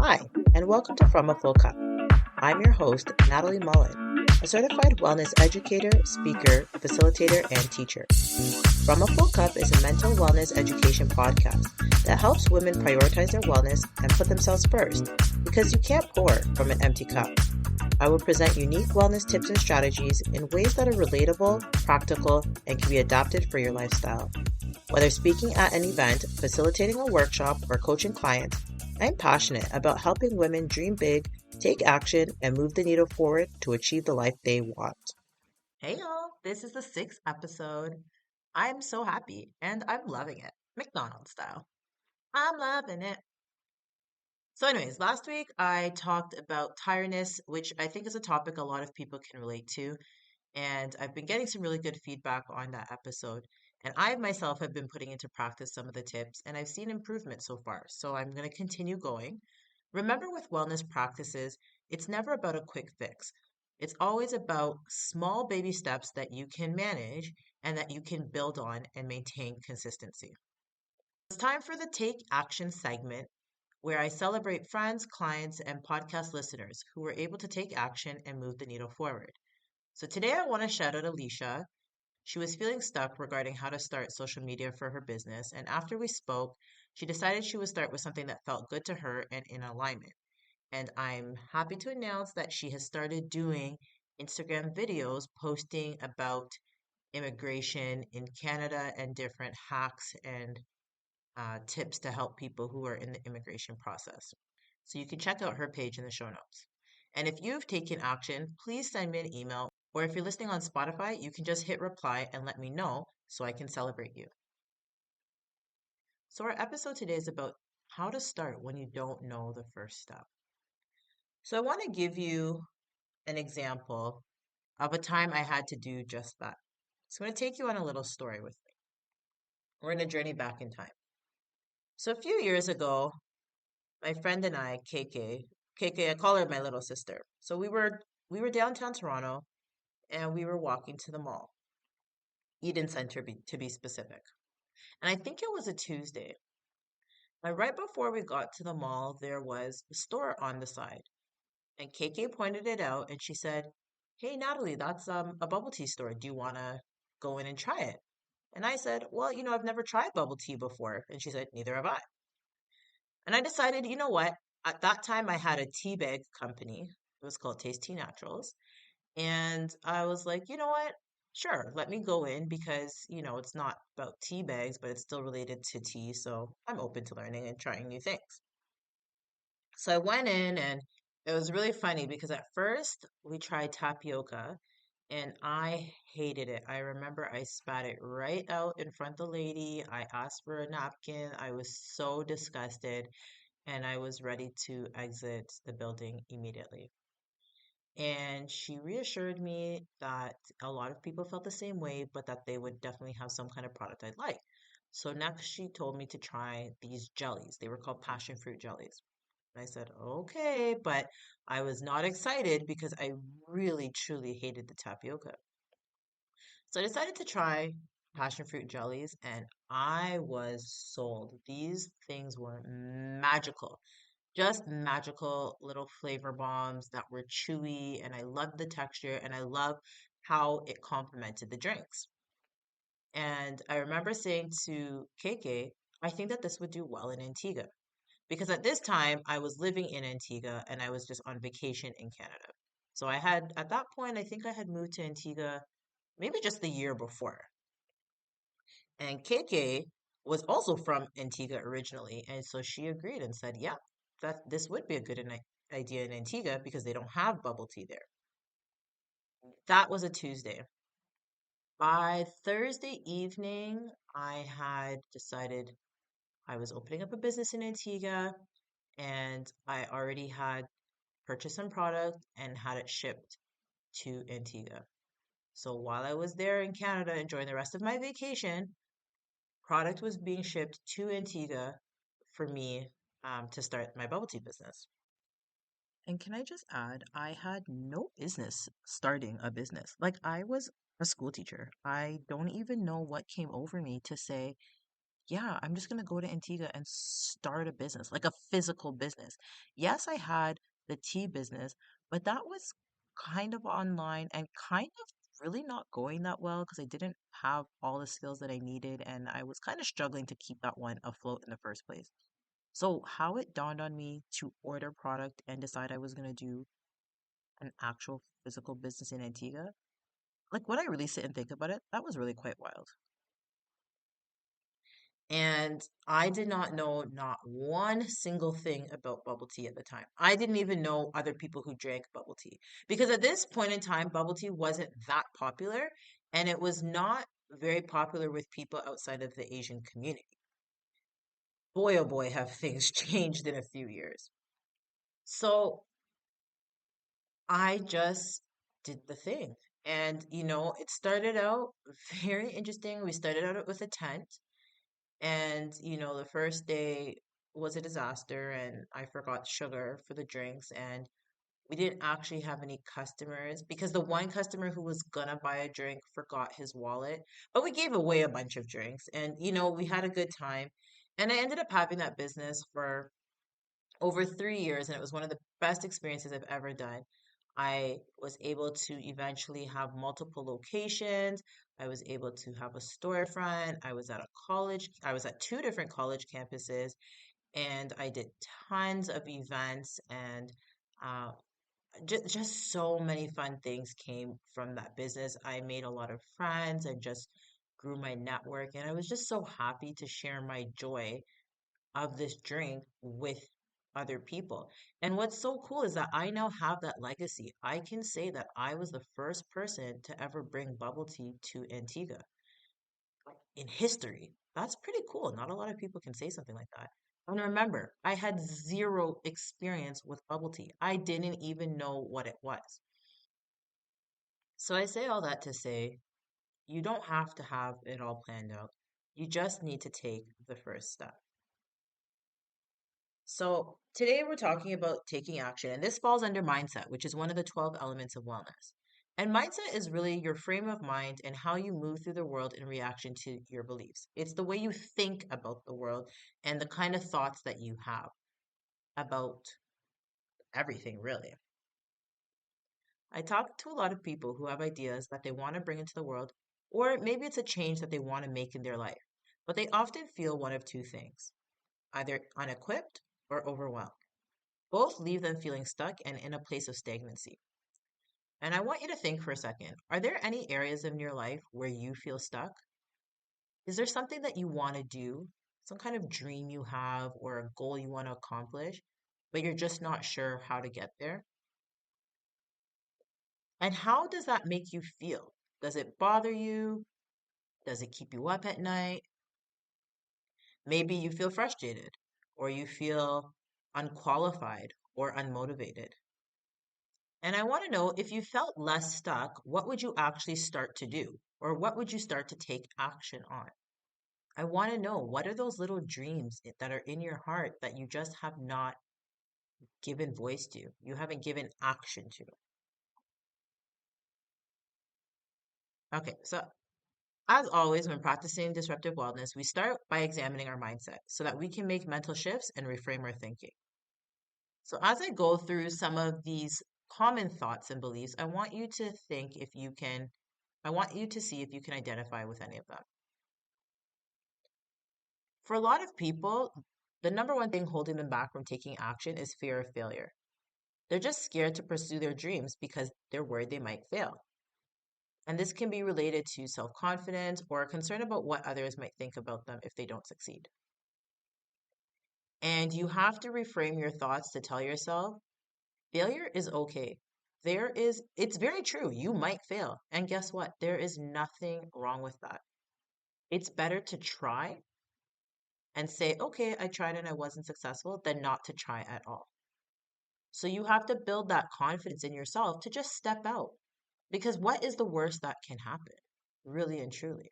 Hi, and welcome to From a Full Cup. I'm your host, Natalie Mullen, a certified wellness educator, speaker, facilitator, and teacher. From a Full Cup is a mental wellness education podcast that helps women prioritize their wellness and put themselves first because you can't pour from an empty cup. I will present unique wellness tips and strategies in ways that are relatable, practical, and can be adapted for your lifestyle. Whether speaking at an event, facilitating a workshop, or coaching clients, I'm passionate about helping women dream big, take action, and move the needle forward to achieve the life they want. Hey y'all, this is the sixth episode. I'm so happy and I'm loving it. McDonald's style. I'm loving it. So, anyways, last week I talked about tiredness, which I think is a topic a lot of people can relate to. And I've been getting some really good feedback on that episode. And I myself have been putting into practice some of the tips, and I've seen improvement so far. So I'm going to continue going. Remember, with wellness practices, it's never about a quick fix. It's always about small baby steps that you can manage and that you can build on and maintain consistency. It's time for the Take Action segment where I celebrate friends, clients, and podcast listeners who were able to take action and move the needle forward. So today I want to shout out Alicia. She was feeling stuck regarding how to start social media for her business, and after we spoke, she decided she would start with something that felt good to her and in alignment. And I'm happy to announce that she has started doing Instagram videos posting about immigration in Canada and different hacks and tips to help people who are in the immigration process. So you can check out her page in the show notes. And if you've taken action, please send me an email. Or if you're listening on Spotify, you can just hit reply and let me know so I can celebrate you. So, our episode today is about how to start when you don't know the first step. So, I want to give you an example of a time I had to do just that. So, I'm going to take you on a little story with me. We're going to journey back in time. So, a few years ago, my friend and I, KK, I call her my little sister. So, we were downtown Toronto and we were walking to the mall, Eden Center to be specific. And I think it was a Tuesday. And right before we got to the mall, there was a store on the side. And KK pointed it out and she said, "Hey Natalie, that's a bubble tea store. Do you wanna go in and try it?" And I said, "Well, I've never tried bubble tea before." And she said, "Neither have I." And I decided, you know what? At that time I had a tea bag company. It was called Taste Tea Naturals. And I was like, you know what? Sure, let me go in because, it's not about tea bags, but it's still related to tea. So I'm open to learning and trying new things. So I went in and it was really funny because at first we tried tapioca and I hated it. I remember I spat it right out in front of the lady. I asked for a napkin. I was so disgusted and I was ready to exit the building immediately. And she reassured me that a lot of people felt the same way, but that they would definitely have some kind of product I'd like. So next, she told me to try these jellies. They were called passion fruit jellies. And I said, okay, but I was not excited because I really, truly hated the tapioca. So I decided to try passion fruit jellies, and I was sold. These things were magical, just magical little flavor bombs that were chewy, and I loved the texture and I love how it complemented the drinks. And I remember saying to KK, I think that this would do well in Antigua because at this time I was living in Antigua and I was just on vacation in Canada. So I had, at that point, I think I had moved to Antigua maybe just the year before. And KK was also from Antigua originally, and so she agreed and said, "Yeah, that this would be a good idea in Antigua because they don't have bubble tea there." That was a Tuesday. By Thursday evening, I had decided I was opening up a business in Antigua, and I already had purchased some product and had it shipped to Antigua. So while I was there in Canada enjoying the rest of my vacation, product was being shipped to Antigua for me to start my bubble tea business. And can I just add, I had no business starting a business. Like, I was a school teacher. I don't even know what came over me to say, yeah, I'm just going to go to Antigua and start a business, like a physical business. Yes, I had the tea business, but that was kind of online and kind of really not going that well because I didn't have all the skills that I needed and I was kind of struggling to keep that one afloat in the first place. So, how it dawned on me to order product and decide I was going to do an actual physical business in Antigua, like when I really sit and think about it, that was really quite wild. And I did not know not one single thing about bubble tea at the time. I didn't even know other people who drank bubble tea because at this point in time, bubble tea wasn't that popular and it was not very popular with people outside of the Asian community. Boy, oh boy, have things changed in a few years. So I just did the thing. And, it started out very interesting. We started out with a tent. And, the first day was a disaster, and I forgot sugar for the drinks, and we didn't actually have any customers because the one customer who was gonna buy a drink forgot his wallet. But we gave away a bunch of drinks, and, we had a good time. And I ended up having that business for over 3 years, and it was one of the best experiences I've ever done. I was able to eventually have multiple locations. I was able to have a storefront. I was at two different college campuses, and I did tons of events, and uh, just so many fun things came from that business. I made a lot of friends and just grew my network, and I was just so happy to share my joy of this drink with other people. And what's so cool is that I now have that legacy. I can say that I was the first person to ever bring bubble tea to Antigua in history. That's pretty cool. Not a lot of people can say something like that. And remember, I had zero experience with bubble tea. I didn't even know what it was. So I say all that to say you don't have to have it all planned out. You just need to take the first step. So, today we're talking about taking action, and this falls under mindset, which is one of the 12 elements of wellness. And mindset is really your frame of mind and how you move through the world in reaction to your beliefs. It's the way you think about the world and the kind of thoughts that you have about everything, really. I talk to a lot of people who have ideas that they want to bring into the world, or maybe it's a change that they want to make in their life, but they often feel one of two things, either unequipped or overwhelmed. Both leave them feeling stuck and in a place of stagnancy. And I want you to think for a second, are there any areas in your life where you feel stuck? Is there something that you want to do, some kind of dream you have or a goal you want to accomplish, but you're just not sure how to get there? And how does that make you feel? Does it bother you? Does it keep you up at night? Maybe you feel frustrated or you feel unqualified or unmotivated. And I want to know if you felt less stuck, what would you actually start to do? Or what would you start to take action on? I want to know what are those little dreams that are in your heart that you just have not given voice to, you haven't given action to. Okay, so as always, when practicing disruptive wellness, we start by examining our mindset so that we can make mental shifts and reframe our thinking. So, as I go through some of these common thoughts and beliefs, I want you to think if you can, I want you to see if you can identify with any of them. For a lot of people, the number one thing holding them back from taking action is fear of failure. They're just scared to pursue their dreams because they're worried they might fail. And this can be related to self confidence or a concern about what others might think about them if they don't succeed. And you have to reframe your thoughts to tell yourself failure is okay. It's very true. You might fail. And guess what? There is nothing wrong with that. It's better to try and say, okay, I tried and I wasn't successful than not to try at all. So you have to build that confidence in yourself to just step out. Because what is the worst that can happen? Really and truly.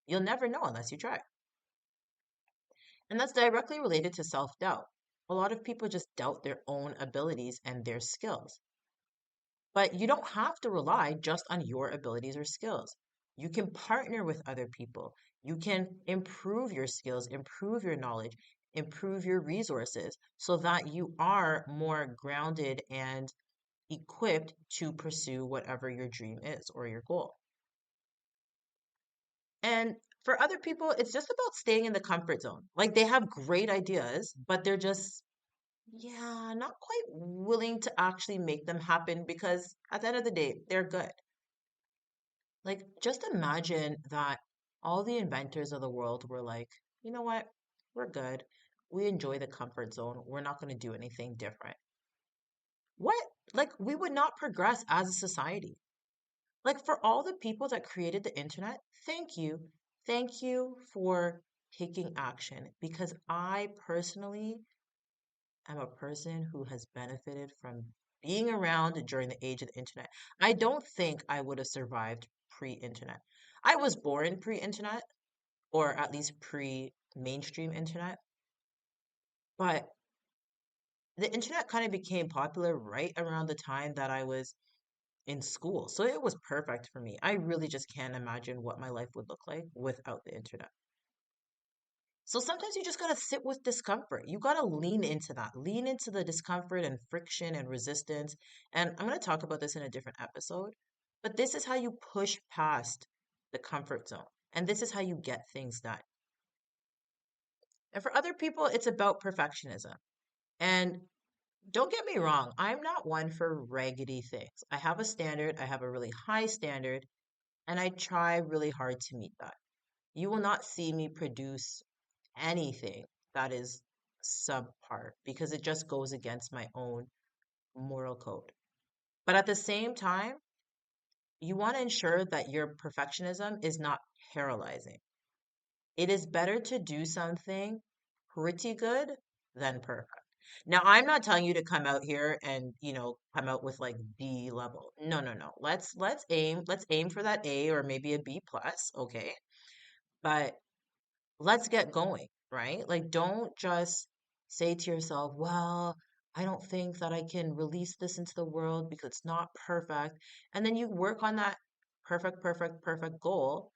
You'll never know unless you try. And that's directly related to self doubt. A lot of people just doubt their own abilities and their skills. But you don't have to rely just on your abilities or skills. You can partner with other people. You can improve your skills, improve your knowledge, improve your resources so that you are more grounded and equipped to pursue whatever your dream is or your goal. And for other people, it's just about staying in the comfort zone. Like they have great ideas, but they're just, yeah, not quite willing to actually make them happen because at the end of the day, they're good. Like, just imagine that all the inventors of the world were like, you know what? We're good. We enjoy the comfort zone. We're not going to do anything different. What? Like, we would not progress as a society. Like, for all the people that created the internet, thank you. Thank you for taking action because I personally am a person who has benefited from being around during the age of the internet. I don't think I would have survived pre-internet. I was born pre-internet, or at least pre-mainstream internet, but the internet kind of became popular right around the time that I was in school. So it was perfect for me. I really just can't imagine what my life would look like without the internet. So sometimes you just got to sit with discomfort. You got to lean into that, lean into the discomfort and friction and resistance. And I'm going to talk about this in a different episode, but this is how you push past the comfort zone. And this is how you get things done. And for other people, it's about perfectionism. And don't get me wrong, I'm not one for raggedy things. I have a standard, I have a really high standard, and I try really hard to meet that. You will not see me produce anything that is subpar because it just goes against my own moral code. But at the same time, you want to ensure that your perfectionism is not paralyzing. It is better to do something pretty good than perfect. Now, I'm not telling you to come out here and, come out with like B level. No, no, no. Let's aim for that A or maybe a B plus, okay? But let's get going, right? Like, don't just say to yourself, well, I don't think that I can release this into the world because it's not perfect. And then you work on that perfect, perfect, perfect goal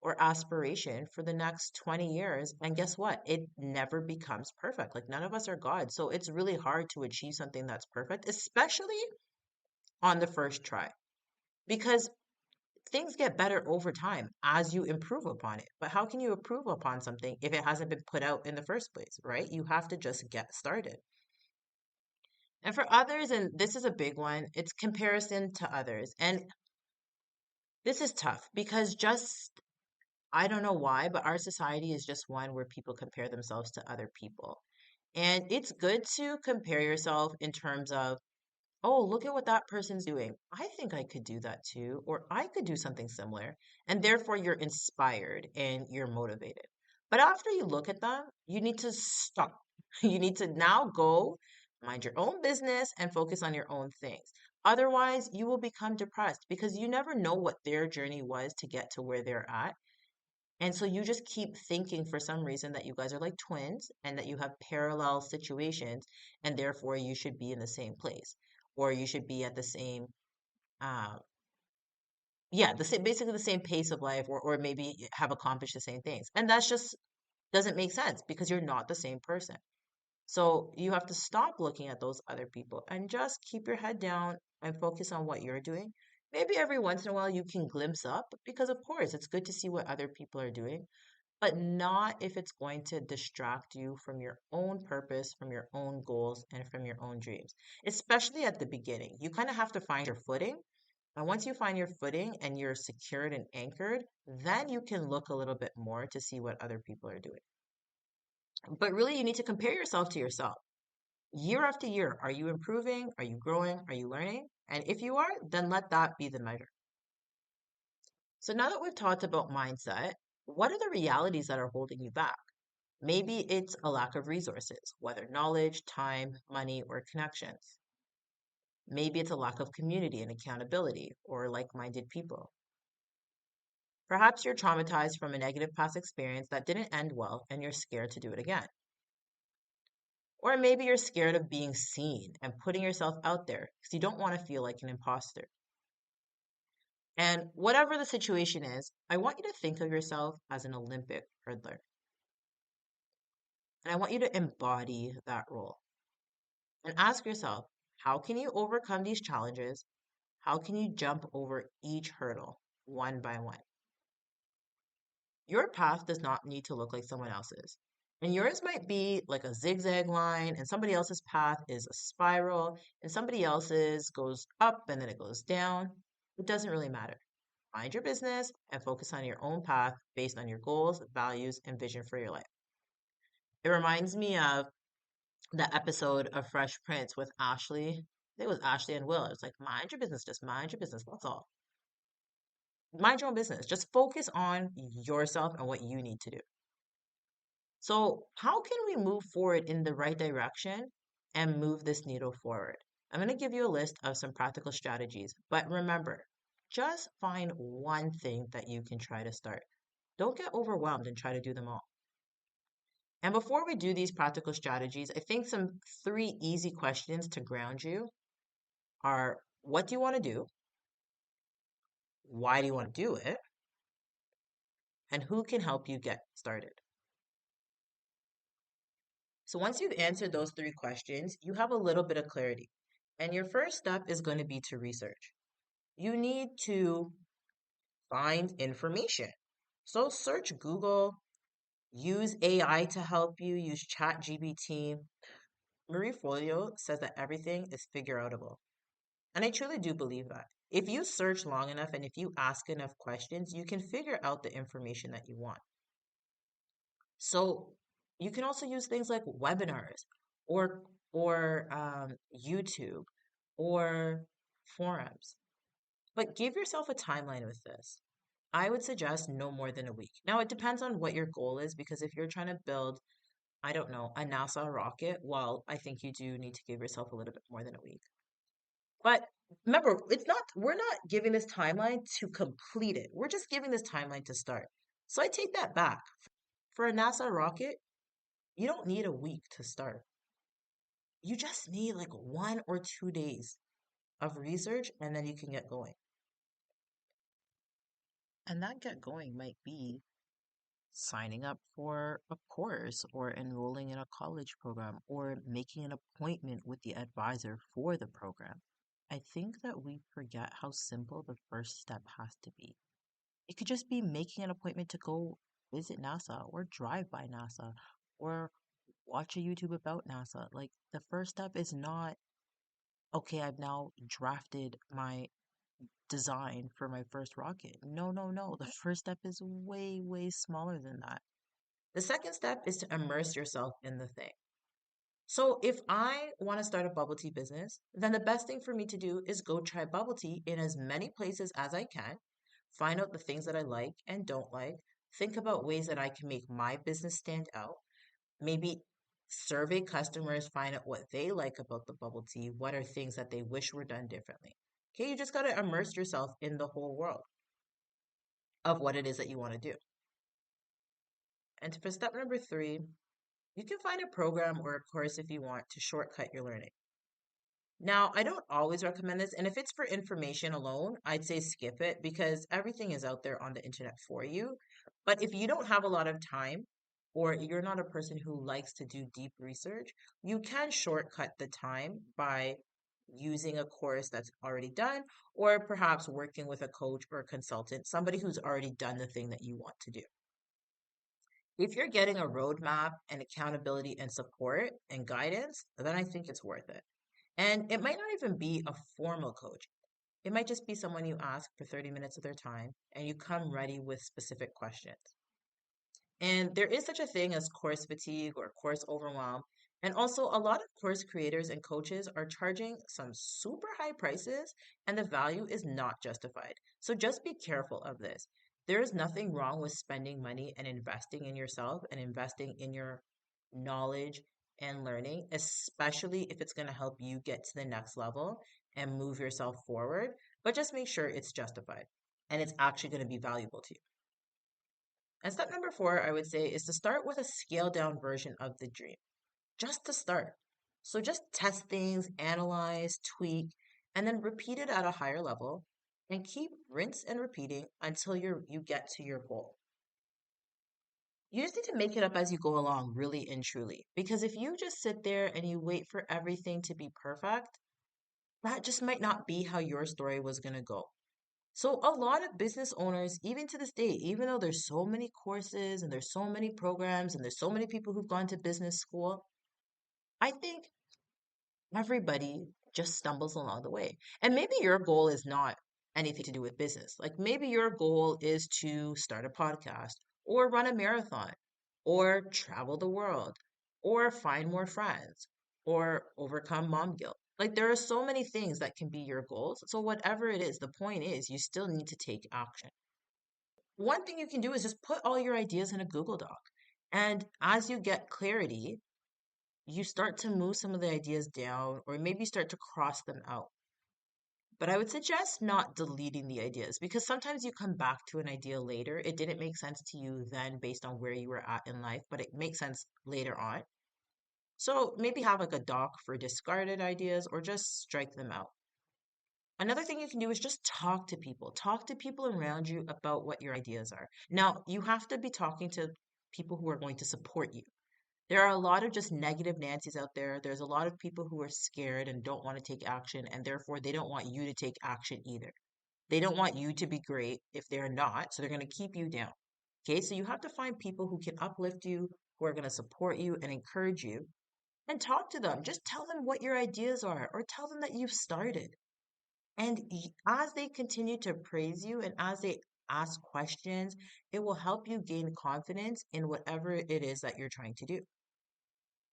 or aspiration for the next 20 years. And guess what? It never becomes perfect. Like, none of us are God. So it's really hard to achieve something that's perfect, especially on the first try. Because things get better over time as you improve upon it. But how can you improve upon something if it hasn't been put out in the first place, right? You have to just get started. And for others, and this is a big one, it's comparison to others. And this is tough because I don't know why, but our society is just one where people compare themselves to other people. And it's good to compare yourself in terms of, oh, look at what that person's doing. I think I could do that too, or I could do something similar. And therefore, you're inspired and you're motivated. But after you look at them, you need to stop. You need to now go mind your own business and focus on your own things. Otherwise, you will become depressed because you never know what their journey was to get to where they're at. And so you just keep thinking for some reason that you guys are like twins and that you have parallel situations and therefore you should be in the same place or you should be at the same uh yeah, basically the same pace of life or maybe have accomplished the same things. And that's just doesn't make sense because you're not the same person. So you have to stop looking at those other people and just keep your head down and focus on what you're doing. Maybe every once in a while you can glimpse up because of course it's good to see what other people are doing, but not if it's going to distract you from your own purpose, from your own goals, and from your own dreams. Especially at the beginning. You kind of have to find your footing. And once you find your footing and you're secured and anchored, then you can look a little bit more to see what other people are doing. But really, you need to compare yourself to yourself. Year after year, are you improving? Are you growing? Are you learning? And if you are, then let that be the measure. So now that we've talked about mindset, what are the realities that are holding you back? Maybe it's a lack of resources, whether knowledge, time, money, or connections. Maybe it's a lack of community and accountability or like-minded people. Perhaps you're traumatized from a negative past experience that didn't end well and you're scared to do it again. Or maybe you're scared of being seen and putting yourself out there because you don't want to feel like an imposter. And whatever the situation is, I want you to think of yourself as an Olympic hurdler. And I want you to embody that role and ask yourself, how can you overcome these challenges? How can you jump over each hurdle one by one? Your path does not need to look like someone else's. And yours might be like a zigzag line, and somebody else's path is a spiral, and somebody else's goes up and then it goes down. It doesn't really matter. Mind your business and focus on your own path based on your goals, values, and vision for your life. It reminds me of the episode of Fresh Prince with Ashley. I think it was Ashley and Will. It's like, mind your business, just mind your business. That's all. Mind your own business. Just focus on yourself and what you need to do. So, how can we move forward in the right direction and move this needle forward? I'm going to give you a list of some practical strategies, but remember, just find one thing that you can try to start. Don't get overwhelmed and try to do them all. And before we do these practical strategies, I think some three easy questions to ground you are, what do you want to do? Why do you want to do it? And who can help you get started? So once you've answered those three questions, you have a little bit of clarity. And your first step is going to be to research. You need to find information. So search Google, use AI to help you, use ChatGPT. Marie Forleo says that everything is figure outable. And I truly do believe that. If you search long enough and if you ask enough questions, you can figure out the information that you want. So you can also use things like webinars or or YouTube or forums. But give yourself a timeline with this. I would suggest no more than a week. Now, it depends on what your goal is, because if you're trying to build, I don't know, a NASA rocket, well, I think you do need to give yourself a little bit more than a week. But remember, we're not giving this timeline to complete it. We're just giving this timeline to start. So I take that back. For a NASA rocket, you don't need a week to start. You just need like 1 or 2 days of research and then you can get going. And that get going might be signing up for a course or enrolling in a college program or making an appointment with the advisor for the program. I think that we forget how simple the first step has to be. It could just be making an appointment to go visit NASA or drive by NASA or watch a YouTube about NASA. Like, the first step is not, okay, I've now drafted my design for my first rocket. No, no, no. The first step is way, way smaller than that. The second step is to immerse yourself in the thing. So if I want to start a bubble tea business, then the best thing for me to do is go try bubble tea in as many places as I can, find out the things that I like and don't like, think about ways that I can make my business stand out, maybe survey customers, find out what they like about the bubble tea, what are things that they wish were done differently. Okay, you just got to immerse yourself in the whole world of what it is that you want to do. And for step number three, you can find a program or a course if you want to shortcut your learning. Now, I don't always recommend this, and if it's for information alone, I'd say skip it because everything is out there on the internet for you. But if you don't have a lot of time or you're not a person who likes to do deep research, you can shortcut the time by using a course that's already done, or perhaps working with a coach or a consultant, somebody who's already done the thing that you want to do. If you're getting a roadmap and accountability and support and guidance, then I think it's worth it. And it might not even be a formal coach. It might just be someone you ask for 30 minutes of their time and you come ready with specific questions. And there is such a thing as course fatigue or course overwhelm. And also, a lot of course creators and coaches are charging some super high prices, and the value is not justified. So just be careful of this. There is nothing wrong with spending money and investing in yourself and investing in your knowledge and learning, especially if it's going to help you get to the next level and move yourself forward. But just make sure it's justified and it's actually going to be valuable to you. And step number four, I would say, is to start with a scaled down version of the dream, just to start. So just test things, analyze, tweak, and then repeat it at a higher level. and keep rinse and repeating until you get to your goal. You just need to make it up as you go along, really and truly. Because if you just sit there and you wait for everything to be perfect, that just might not be how your story was going to go. So a lot of business owners, even to this day, even though there's so many courses and there's so many programs and there's so many people who've gone to business school, I think everybody just stumbles along the way. And maybe your goal is not anything to do with business. Like maybe your goal is to start a podcast or run a marathon or travel the world or find more friends or overcome mom guilt. Like there are so many things that can be your goals. So whatever it is, the point is you still need to take action. One thing you can do is just put all your ideas in a Google Doc. And as you get clarity, you start to move some of the ideas down or maybe start to cross them out. But I would suggest not deleting the ideas because sometimes you come back to an idea later. It didn't make sense to you then based on where you were at in life, but it makes sense later on. So maybe have like a doc for discarded ideas or just strike them out. Another thing you can do is just talk to people. Talk to people around you about what your ideas are. Now, you have to be talking to people who are going to support you. There are a lot of just negative Nancy's out there. There's a lot of people who are scared and don't want to take action, and therefore they don't want you to take action either. They don't want you to be great if they're not, so they're going to keep you down. Okay, so you have to find people who can uplift you, who are going to support you and encourage you, and talk to them. Just tell them what your ideas are, or tell them that you've started. And as they continue to praise you and as they ask questions, it will help you gain confidence in whatever it is that you're trying to do.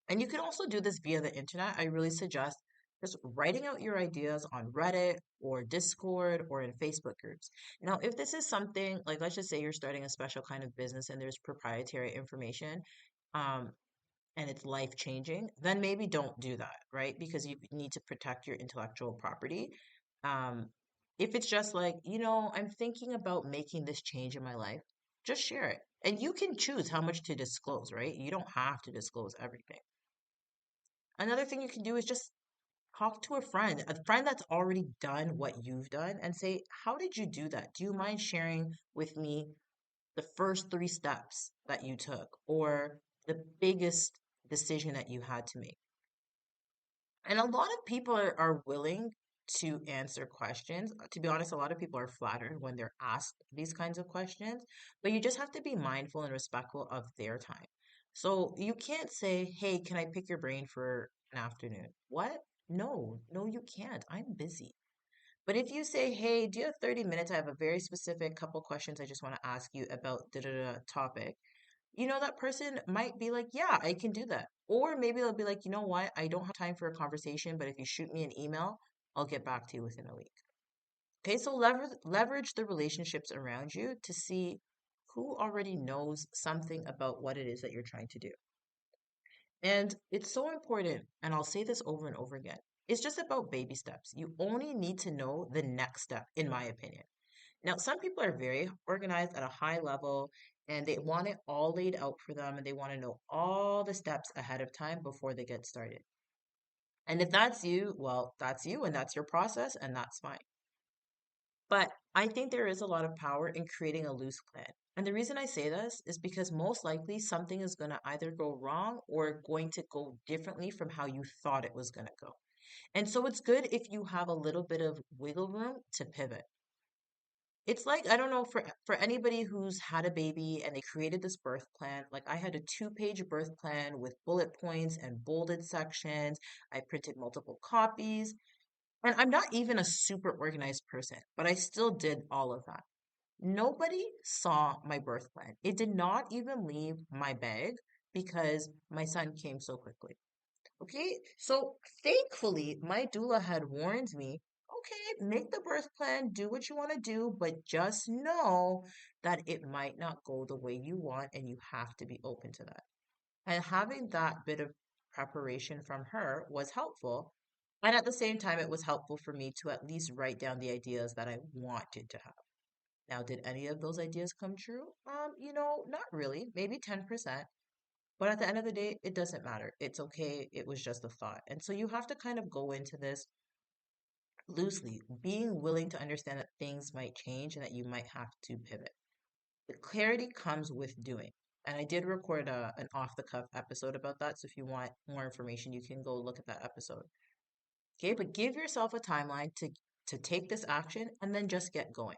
And you can also do this via the internet. I really suggest just writing out your ideas on Reddit or Discord or in Facebook groups. Now, if this is something like, let's just say you're starting a special kind of business and there's proprietary information, um, and it's life changing, then maybe don't do that, right? Because you need to protect your intellectual property. Um, if it's just like, I'm thinking about making this change in my life, just share it. And you can choose how much to disclose, right? You don't have to disclose everything. Another thing you can do is just talk to a friend that's already done what you've done, and say, how did you do that? Do you mind sharing with me the first three steps that you took or the biggest decision that you had to make? And a lot of people are willing to answer questions. To be honest, a lot of people are flattered when they're asked these kinds of questions, but you just have to be mindful and respectful of their time. So you can't say, hey, can I pick your brain for an afternoon? What? No, no, you can't. I'm busy. But if you say, hey, do you have 30 minutes? I have a very specific couple questions I just want to ask you about da da da topic. That person might be like, yeah, I can do that. Or maybe they'll be like, you know what? I don't have time for a conversation, but if you shoot me an email, I'll get back to you within a week. Okay, so leverage the relationships around you to see who already knows something about what it is that you're trying to do. And it's so important, and I'll say this over and over again. It's just about baby steps. You only need to know the next step, in my opinion. Now, some people are very organized at a high level and they want it all laid out for them and they want to know all the steps ahead of time before they get started. And if that's you, well, that's you and that's your process and that's fine. But I think there is a lot of power in creating a loose plan. And the reason I say this is because most likely something is going to either go wrong or going to go differently from how you thought it was going to go. And so it's good if you have a little bit of wiggle room to pivot. It's like, I don't know, for anybody who's had a baby and they created this birth plan, like I had a two-page birth plan with bullet points and bolded sections. I printed multiple copies, and I'm not even a super organized person, but I still did all of that. Nobody saw my birth plan. It did not even leave my bag because my son came so quickly. Okay, so thankfully, my doula had warned me, okay, make the birth plan, do what you want to do, but just know that it might not go the way you want, and you have to be open to that. And having that bit of preparation from her was helpful. And at the same time, it was helpful for me to at least write down the ideas that I wanted to have. Now, did any of those ideas come true? Not really, maybe 10%. But at the end of the day, it doesn't matter. It's okay. It was just a thought. And so you have to kind of go into this Loosely, being willing to understand that things might change and that you might have to pivot. The clarity comes with doing. And I did record an off the cuff episode about that. So if you want more information, you can go look at that episode. Okay, but give yourself a timeline to take this action and then just get going.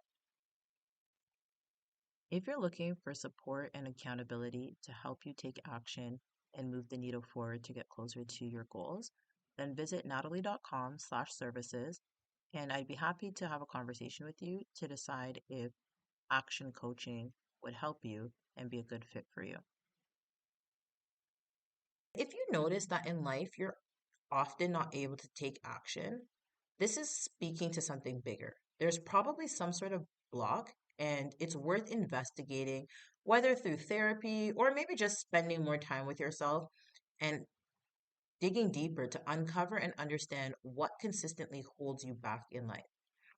If you're looking for support and accountability to help you take action and move the needle forward to get closer to your goals, then visit natalie.com/services and I'd be happy to have a conversation with you to decide if action coaching would help you and be a good fit for you. If you notice that in life you're often not able to take action, this is speaking to something bigger. There's probably some sort of block, and it's worth investigating, whether through therapy or maybe just spending more time with yourself and digging deeper to uncover and understand what consistently holds you back in life.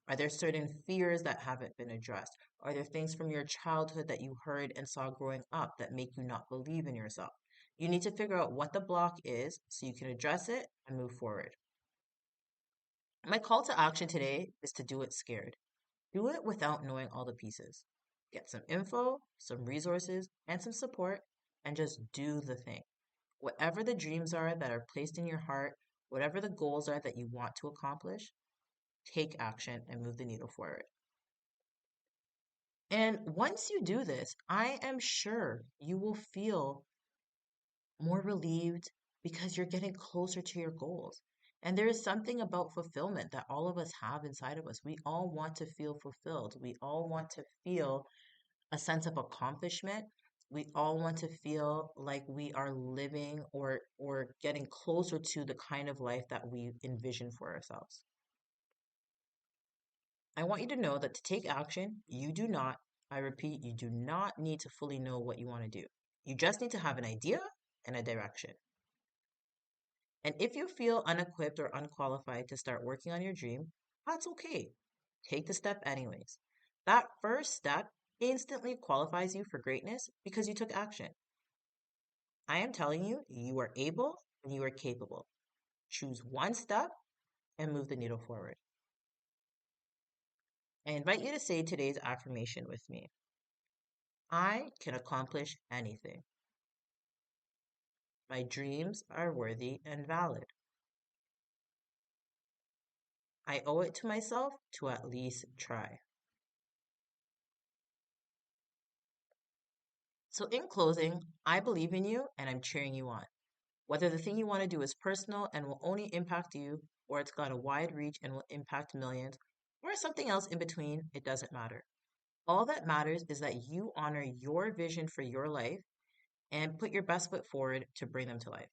Are there certain fears that haven't been addressed? Are there things from your childhood that you heard and saw growing up that make you not believe in yourself? You need to figure out what the block is so you can address it and move forward. My call to action today is to do it scared. Do it without knowing all the pieces. Get some info, some resources, and some support, and just do the thing. Whatever the dreams are that are placed in your heart, whatever the goals are that you want to accomplish, take action and move the needle forward. And once you do this, I am sure you will feel more relieved because you're getting closer to your goals. And there is something about fulfillment that all of us have inside of us. We all want to feel fulfilled. We all want to feel a sense of accomplishment. We all want to feel like we are living or getting closer to the kind of life that we envision for ourselves. I want you to know that to take action, you do not, I repeat, you do not need to fully know what you want to do. You just need to have an idea and a direction. And if you feel unequipped or unqualified to start working on your dream, that's okay. Take the step anyways. That first step instantly qualifies you for greatness because you took action. I am telling you, you are able and you are capable. Choose one step and move the needle forward. I invite you to say today's affirmation with me. I can accomplish anything. My dreams are worthy and valid. I owe it to myself to at least try. So, in closing, I believe in you and I'm cheering you on. Whether the thing you want to do is personal and will only impact you, or it's got a wide reach and will impact millions, or something else in between, it doesn't matter. All that matters is that you honor your vision for your life and put your best foot forward to bring them to life.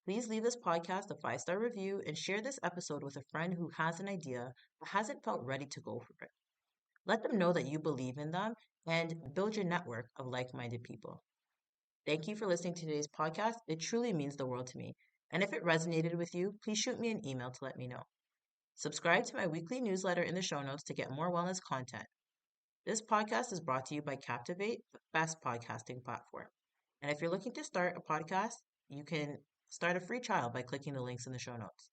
Please leave this podcast a 5-star review and share this episode with a friend who has an idea but hasn't felt ready to go for it. Let them know that you believe in them and build your network of like minded people. Thank you for listening to today's podcast. It truly means the world to me. And if it resonated with you, please shoot me an email to let me know. Subscribe to my weekly newsletter in the show notes to get more wellness content. This podcast is brought to you by Captivate, the best podcasting platform. And if you're looking to start a podcast, you can start a free trial by clicking the links in the show notes.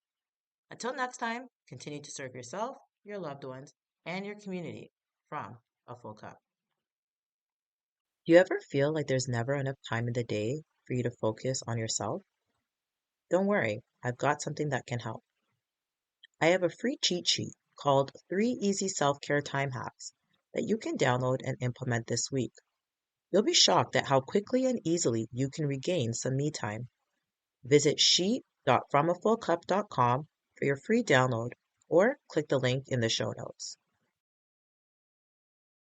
Until next time, continue to serve yourself, your loved ones, and your community from a full cup. Do you ever feel like there's never enough time in the day for you to focus on yourself? Don't worry, I've got something that can help. I have a free cheat sheet called 3 Easy Self-Care Time Hacks that you can download and implement this week. You'll be shocked at how quickly and easily you can regain some me time. Visit sheet.fromafullcup.com for your free download or click the link in the show notes.